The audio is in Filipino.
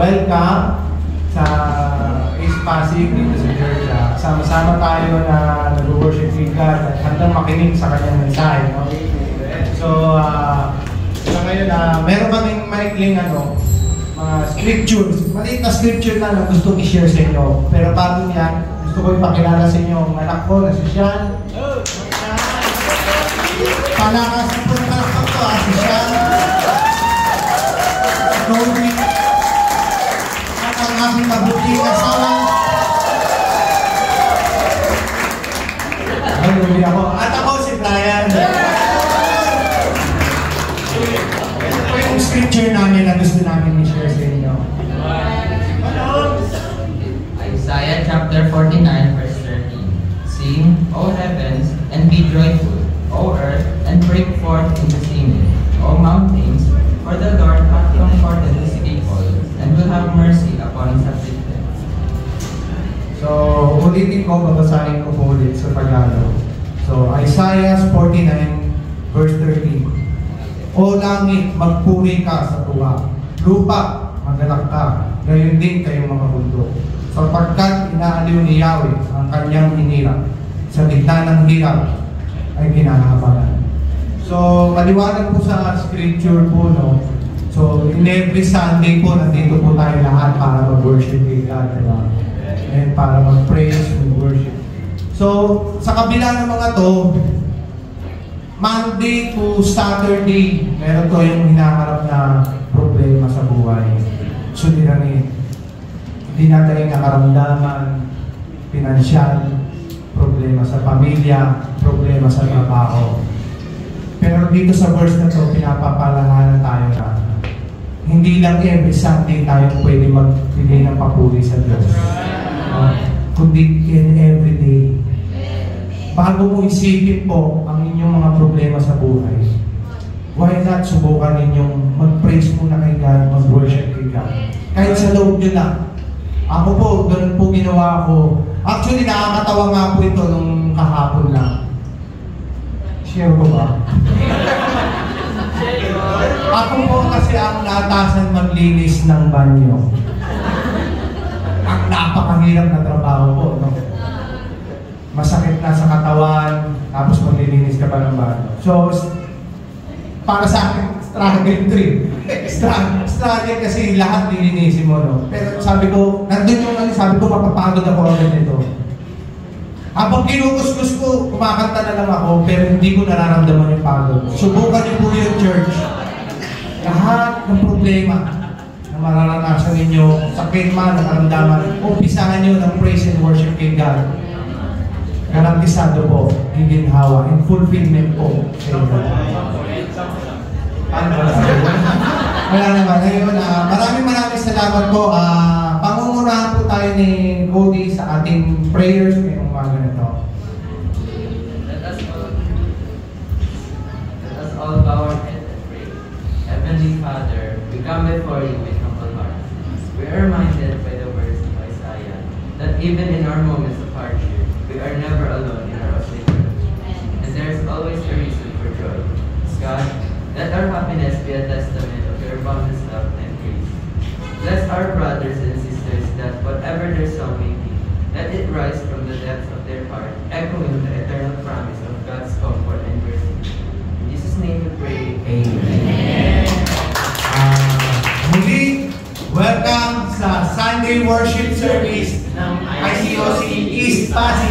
welcome sa East Pasig dito sa church. Sama-sama tayo na nag-worship with God at handang makinig sa kanyang mensahe. No? So, sa ngayon, meron kaming maikling mga scriptures. Maliit na scripture na gusto i-share sa inyo. Pero bago niyan, gusto ko ipakilala sa inyo ang anak ko na si Sean. Palakasan po ng anak ko, si Sean. Cody. At ang aking mabuting asawa. Ay, ako. At ako si Brian. Ito po yung scripture namin na gusto namin i-share sa inyo. Isaiah chapter 49 verse 13. Sing, O heavens, and be joyful, O earth, and break forth into singing, O mountains, for the Lord hath comforted his people, and will have mercy upon his afflicted. So, ulitin ko, babasahin ko po ulit sa Tagalog. So, Isaiah 49 verse 13. O langit, magpuri ka sa tuwa. Lupa, magalak ka. Gayon din kayong mga bundok. Sapagkat inaaliw ni Yahweh ang kanyang hinirap. Sa gitna ng hirap ay kinahabagan. So, maliwanag po sa scripture po, no? So, in every Sunday po, nandito po tayo lahat para mag-worship with God, diba? And para mag-praise, mag-worship. So, sa kabila ng mga to, Monday to Saturday, meron to yung hinaharap na problema sa buhay. Suliranin. Dinadaling na karamdaman, pinansyal, problema sa pamilya, problema sa trabaho. Pero dito sa verse na to, pinapapalahanan tayo na hindi lang every Sunday tayo pwede magbigay ng papuri sa Diyos. Kundi in every day. Bago mo isipin po ang inyong mga problema sa buhay, why not subukan ninyong mag-praise muna kay God, mag-worship kay God. Kahit sa loob nyo lang. Ako po, ganun po ginawa ko. Actually, nakakatawa nga po ito nung kahapon lang. Share ko ba? Ako po kasi ang naatasan maglinis ng banyo. Ang napakahirap na trabaho po. No? Masakit na sa katawan, tapos maglilinis ka pa ng banyo. So, para sa akin, struggle trip. Struggle kasi lahat nilinisin mo, no? Pero sabi ko, nandun yung sabi ko, mapapagod ako agad nito. Habang kinukuskus ko, kumakanta na lang ako, pero hindi ko nararamdaman yung pagod. Subukan niyo po yung church. Lahat ng problema na mararanasan ninyo, sakit man, nakaramdaman, umpisahan niyo ng praise and worship kay God. Garantisado po, giginhawa, and fulfillment po kay God. Wala naman. Ngayon, maraming salamat po. Pangungunahan po tayo ni Cody sa ating prayers ngayong umaga na ito. Let us all bow our heads and pray. Heavenly Father, we come before you with humble hearts. We are reminded by the words of Isaiah that even in our moments of hardship, we are never alone in our affliction. And there is always a reason for joy. God, let our happiness be a testament of your boundless love and grace. Bless our brothers and sisters that whatever their song may be, let it rise from the depths of their heart, echoing the eternal promise of God's comfort and mercy. In Jesus' name we pray. Amen. Muli, welcome sa Sunday worship service ng ICOC East Pasig.